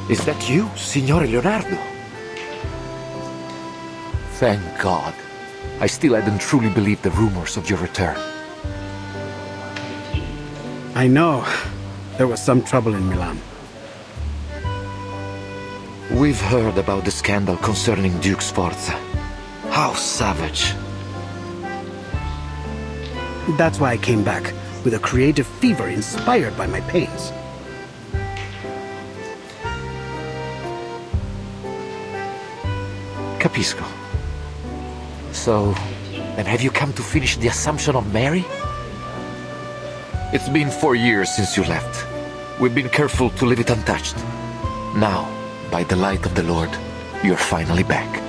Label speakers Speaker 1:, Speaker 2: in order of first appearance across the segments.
Speaker 1: Is that you, Signore Leonardo? Thank God. I still hadn't truly believed the rumors of your return.
Speaker 2: I know. There was some trouble in Milan.
Speaker 1: We've heard about the scandal concerning Duke Sforza. How savage.
Speaker 2: That's why I came back, with a creative fever inspired by my pains.
Speaker 1: Capisco. So, then have you come to finish the Assumption of Mary? It's been 4 years since you left. We've been careful to leave it untouched. Now, by the light of the Lord, you're finally back.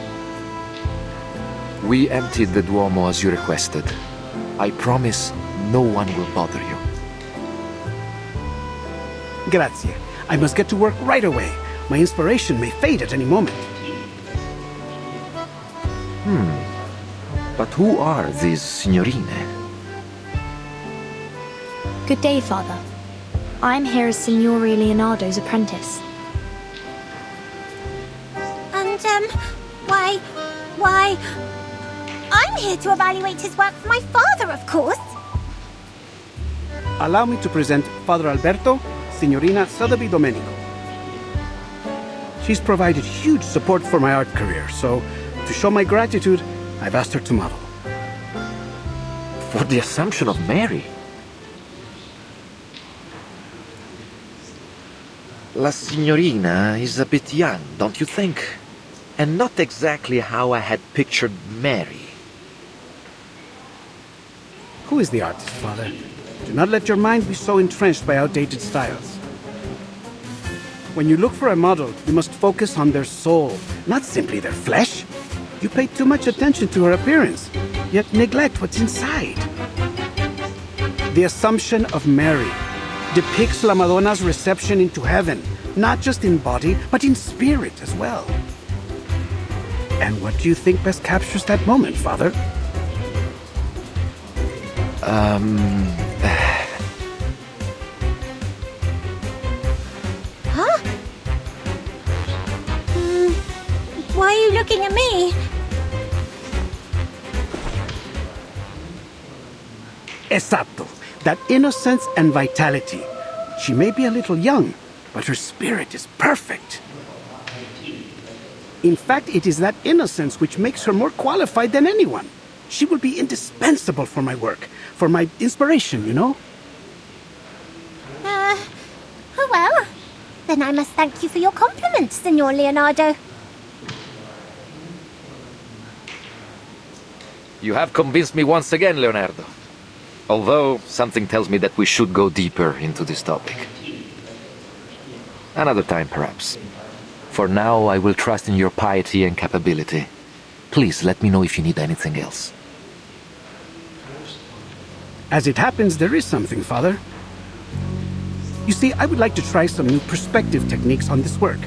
Speaker 1: We emptied the Duomo as you requested. I promise no one will bother you.
Speaker 2: Grazie. I must get to work right away. My inspiration may fade at any moment.
Speaker 1: But who are these signorine?
Speaker 3: Good day, Father. I'm here as Signore Leonardo's apprentice.
Speaker 4: And, why... I'm here to evaluate his work for my father, of course.
Speaker 2: Allow me to present Father Alberto, Signorina Sotheby Domenico. She's provided huge support for my art career, so to show my gratitude, I've asked her to model.
Speaker 1: For the Assumption of Mary? La signorina is a bit young, don't you think? And not exactly how I had pictured Mary.
Speaker 2: Who is the artist, Father? Do not let your mind be so entrenched by outdated styles. When you look for a model, you must focus on their soul, not simply their flesh. You pay too much attention to her appearance, yet neglect what's inside. The Assumption of Mary depicts La Madonna's reception into heaven, not just in body, but in spirit as well. And what do you think best captures that moment, Father?
Speaker 4: Huh? Why are you looking at me?
Speaker 2: Esatto. That innocence and vitality. She may be a little young, but her spirit is perfect. In fact, it is that innocence which makes her more qualified than anyone. She will be indispensable for my work, for my inspiration, you know?
Speaker 4: Oh well. Then I must thank you for your compliments, Signor Leonardo.
Speaker 1: You have convinced me once again, Leonardo. Although, something tells me that we should go deeper into this topic. Another time, perhaps. For now, I will trust in your piety and capability. Please let me know if you need anything else.
Speaker 2: As it happens, there is something, Father. You see, I would like to try some new perspective techniques on this work.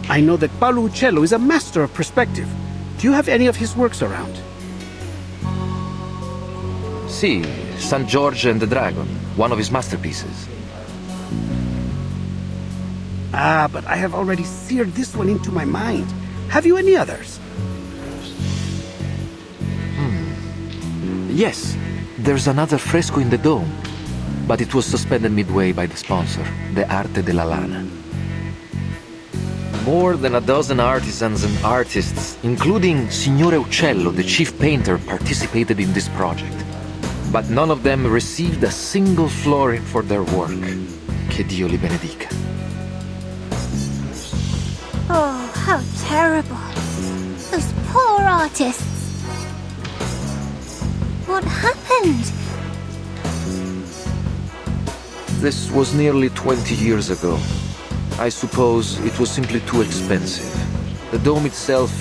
Speaker 2: I know that Paolo Uccello is a master of perspective. Do you have any of his works around?
Speaker 1: Sì, San George and the Dragon, one of his masterpieces.
Speaker 2: Ah, but I have already seared this one into my mind. Have you any others?
Speaker 1: Yes, there's another fresco in the dome, but it was suspended midway by the sponsor, the Arte della Lana. More than a dozen artisans and artists, including Signore Uccello, the chief painter, participated in this project. But none of them received a single florin for their work. Che Dio li benedica.
Speaker 4: Oh, how terrible. Those poor artists. What happened?
Speaker 1: This was nearly 20 years ago. I suppose it was simply too expensive. The dome itself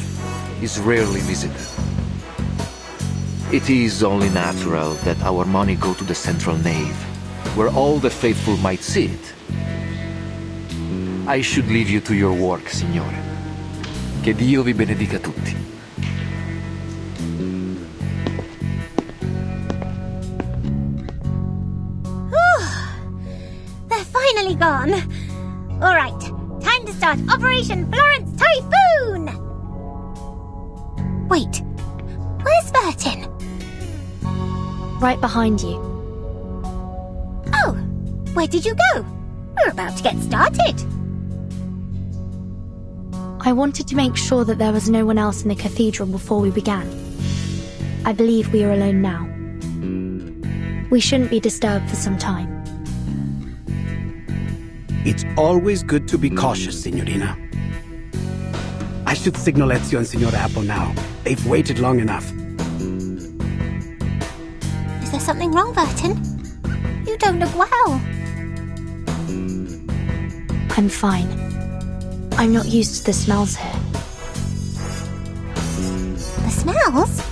Speaker 1: is rarely visited. It is only natural that our money go to the central nave, where all the faithful might see it. I should leave you to your work, signore. Che Dio vi benedica tutti.
Speaker 4: They're finally gone. All right, time to start Operation Florence Typhoon! Wait, where's Vertin?
Speaker 3: Right behind you.
Speaker 4: Oh, where did you go? We're about to get started.
Speaker 3: I wanted to make sure that there was no one else in the cathedral before we began. I believe we are alone now. We shouldn't be disturbed for some time.
Speaker 2: It's always good to be cautious, Signorina. I should signal Ezio and Signora Apple now. They've waited long enough.
Speaker 4: Is there something wrong, Vertin? You don't look well.
Speaker 3: I'm fine. I'm not used to the smells here.
Speaker 4: The smells?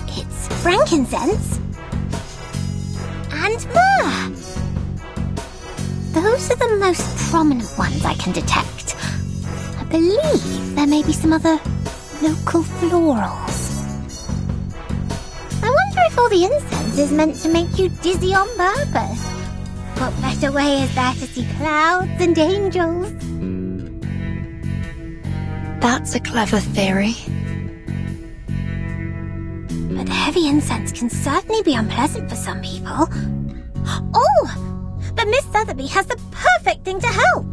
Speaker 4: It's frankincense and myrrh. Those are the most prominent ones I can detect. I believe there may be some other local florals. I wonder if all the incense is meant to make you dizzy on purpose. What better way is there to see clouds and angels?
Speaker 3: That's a clever theory.
Speaker 4: But heavy incense can certainly be unpleasant for some people. Oh! But Miss Sotheby has the perfect thing to help!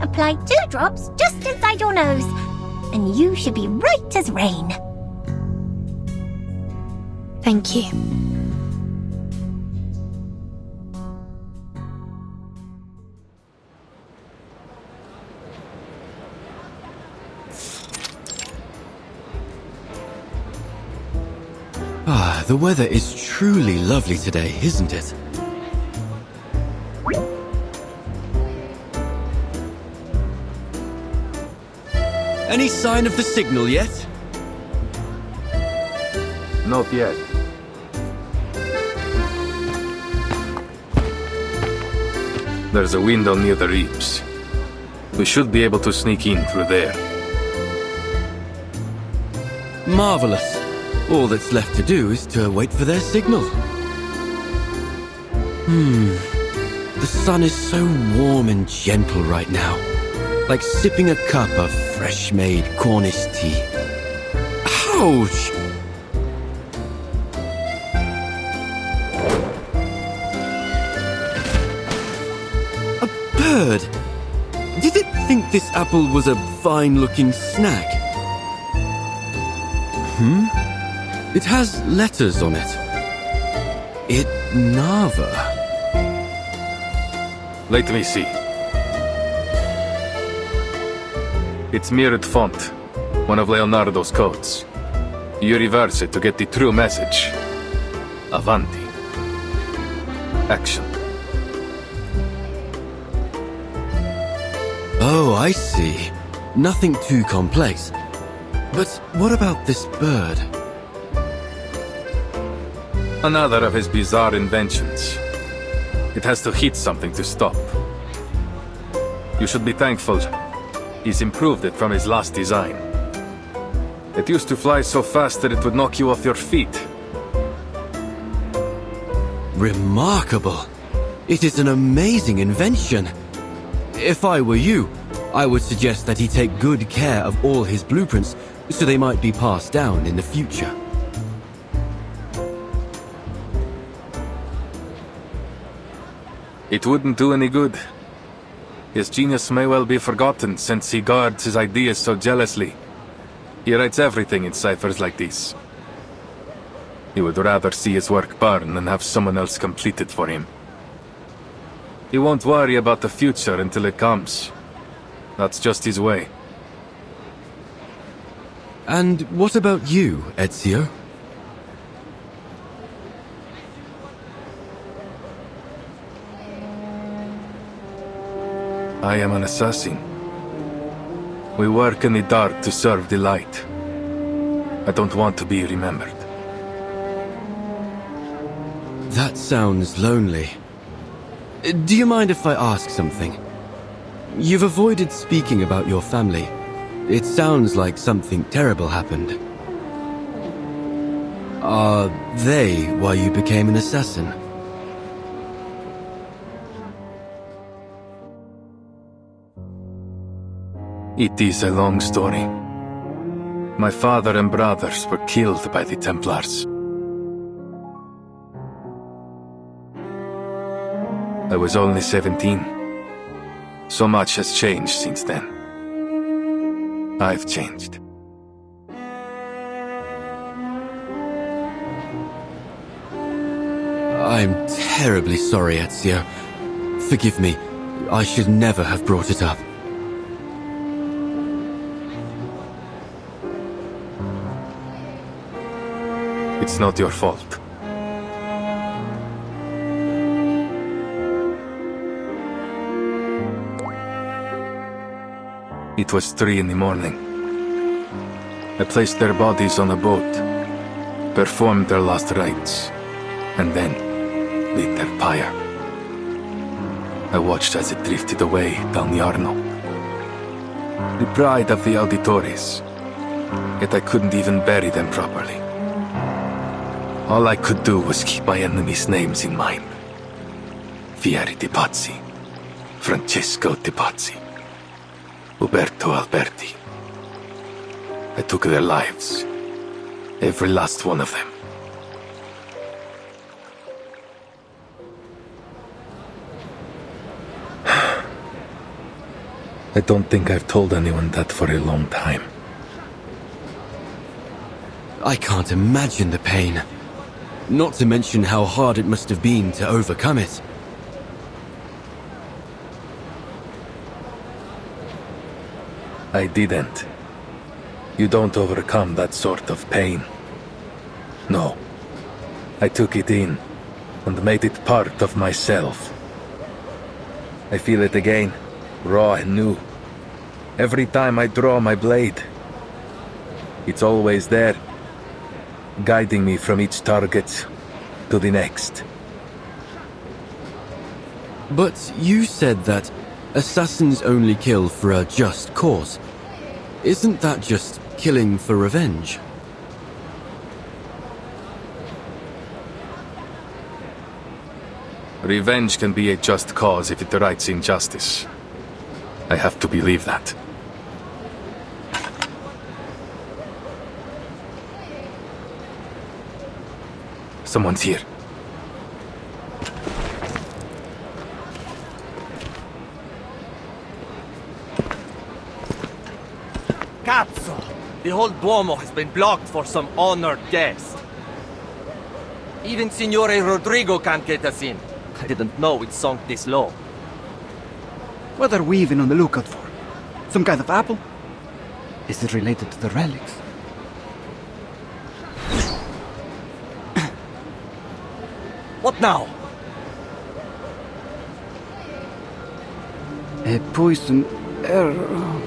Speaker 4: Apply 2 drops just inside your nose, and you should be right as rain.
Speaker 3: Thank you.
Speaker 5: Ah, the weather is truly lovely today, isn't it? Any sign of the signal yet?
Speaker 6: Not yet. There's a window near the reaps. We should be able to sneak in through there.
Speaker 5: Marvelous. All that's left to do is to wait for their signal. The sun is so warm and gentle right now. Like sipping a cup of fresh-made Cornish tea. Ouch! A bird! Did it think this apple was a fine-looking snack? It has letters on it. Nava.
Speaker 6: Let me see. It's mirrored font, one of Leonardo's codes. You reverse it to get the true message. Avanti. Action.
Speaker 5: Oh, I see. Nothing too complex. But what about this bird?
Speaker 6: Another of his bizarre inventions. It has to hit something to stop. You should be thankful. He's improved it from his last design. It used to fly so fast that it would knock you off your feet.
Speaker 5: Remarkable. It is an amazing invention. If I were you, I would suggest that he take good care of all his blueprints so they might be passed down in the future.
Speaker 6: It wouldn't do any good. His genius may well be forgotten since he guards his ideas so jealously. He writes everything in ciphers like this. He would rather see his work burn than have someone else complete it for him. He won't worry about the future until it comes. That's just his way.
Speaker 5: And what about you, Ezio?
Speaker 6: I am an assassin. We work in the dark to serve the light. I don't want to be remembered.
Speaker 5: That sounds lonely. Do you mind if I ask something? You've avoided speaking about your family. It sounds like something terrible happened. Are they why you became an assassin?
Speaker 6: It is a long story. My father and brothers were killed by the Templars. I was only 17. So much has changed since then. I've changed.
Speaker 5: I'm terribly sorry, Ezio. Forgive me. I should never have brought it up.
Speaker 6: It's not your fault. It was 3 in the morning. I placed their bodies on a boat, performed their last rites, and then lit their pyre. I watched as it drifted away down the Arno. The pride of the auditores, yet I couldn't even bury them properly. All I could do was keep my enemies' names in mind. Fieri di Pazzi, Francesco di Pazzi, Uberto Alberti. I took their lives, every last one of them. I don't think I've told anyone that for a long time.
Speaker 5: I can't imagine the pain. Not to mention how hard it must have been to overcome it.
Speaker 6: I didn't. You don't overcome that sort of pain. No. I took it in and made it part of myself. I feel it again, raw and new. Every time I draw my blade. It's always there, guiding me from each target to the next.
Speaker 5: But you said that assassins only kill for a just cause. Isn't that just killing for revenge?
Speaker 6: Revenge can be a just cause if it rights injustice. I have to believe that. Someone's here.
Speaker 7: Cazzo! The whole Duomo has been blocked for some honored guest. Even Signore Rodrigo can't get us in. I didn't know it sunk this low.
Speaker 2: What are we even on the lookout for? Some kind of apple? Is it related to the relics?
Speaker 7: What now?
Speaker 2: A poison arrow.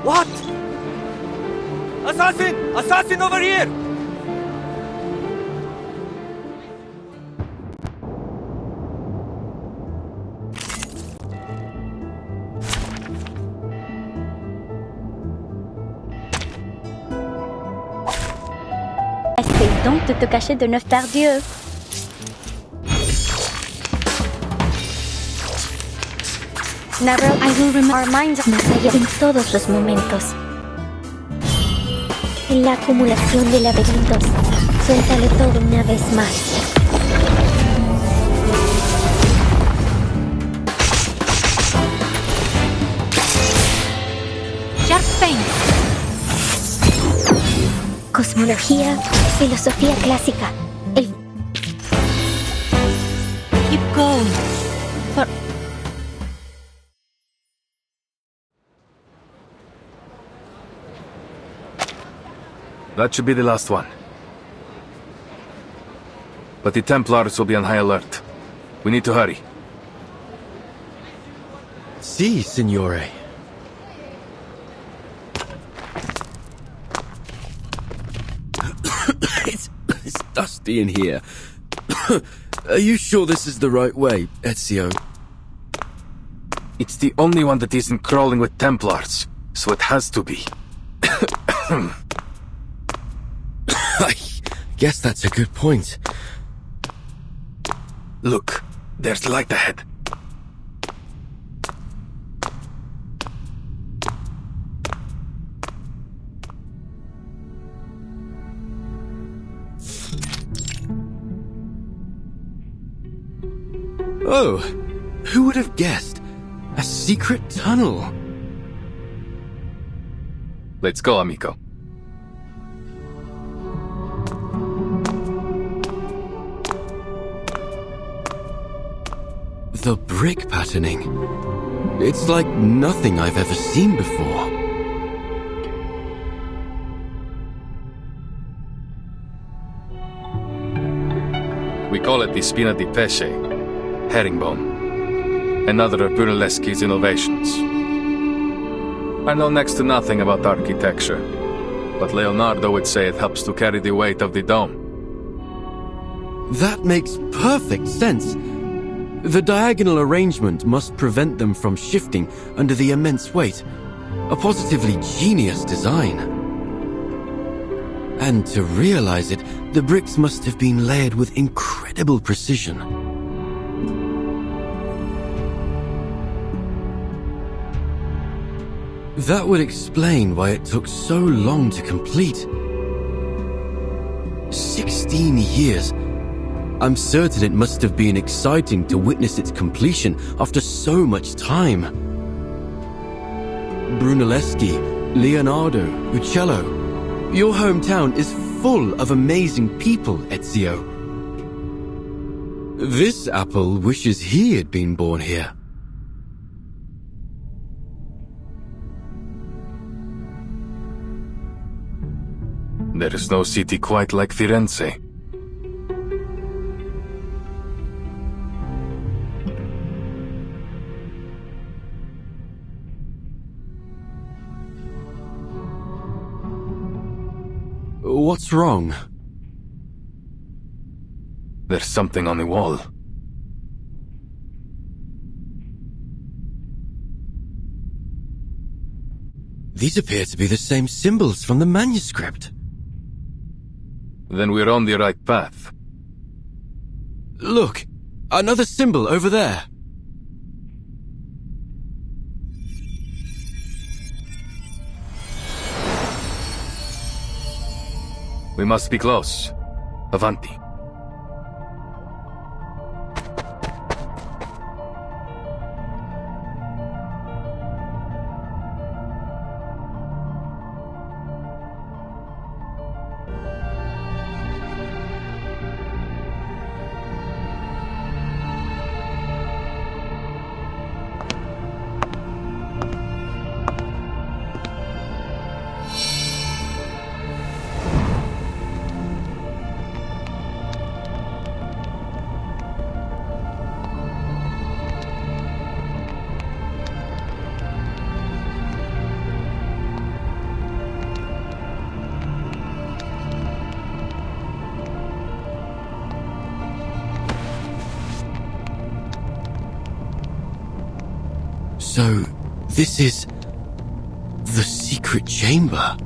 Speaker 7: What? Assassin! Assassin over here!
Speaker 8: Essaye donc de te cacher de nos tardieux. Never, I will remember our minds más allá en todos los momentos. En la acumulación de laberintos, suéltalo todo una vez más. Cosmología, filosofía clásica. Keep going.
Speaker 6: That should be the last one. but the Templars will be on high alert. We need to hurry.
Speaker 5: Si, signore. It's dusty in here. Are you sure this is the right way, Ezio?
Speaker 6: It's the only one that isn't crawling with Templars, so it has to be.
Speaker 5: I guess that's a good point.
Speaker 6: Look, there's light ahead.
Speaker 5: Oh, who would have guessed? A secret tunnel.
Speaker 6: Let's go, amico.
Speaker 5: The brick patterning. It's like nothing I've ever seen before.
Speaker 6: We call it the spina di pesce, herringbone, another of Brunelleschi's innovations. I know next to nothing about architecture, but Leonardo would say it helps to carry the weight of the dome.
Speaker 5: That makes perfect sense. The diagonal arrangement must prevent them from shifting under the immense weight. A positively genius design. And to realize it, the bricks must have been layered with incredible precision. That would explain why it took so long to complete. 16 years. I'm certain it must have been exciting to witness its completion after so much time. Brunelleschi, Leonardo, Uccello. Your hometown is full of amazing people, Ezio. This apple wishes he had been born here.
Speaker 6: There is no city quite like Firenze.
Speaker 5: What's wrong?
Speaker 6: There's something on the wall.
Speaker 5: These appear to be the same symbols from the manuscript.
Speaker 6: Then we're on the right path.
Speaker 5: Look, another symbol over there.
Speaker 6: We must be close. Avanti.
Speaker 5: So, this is the secret chamber.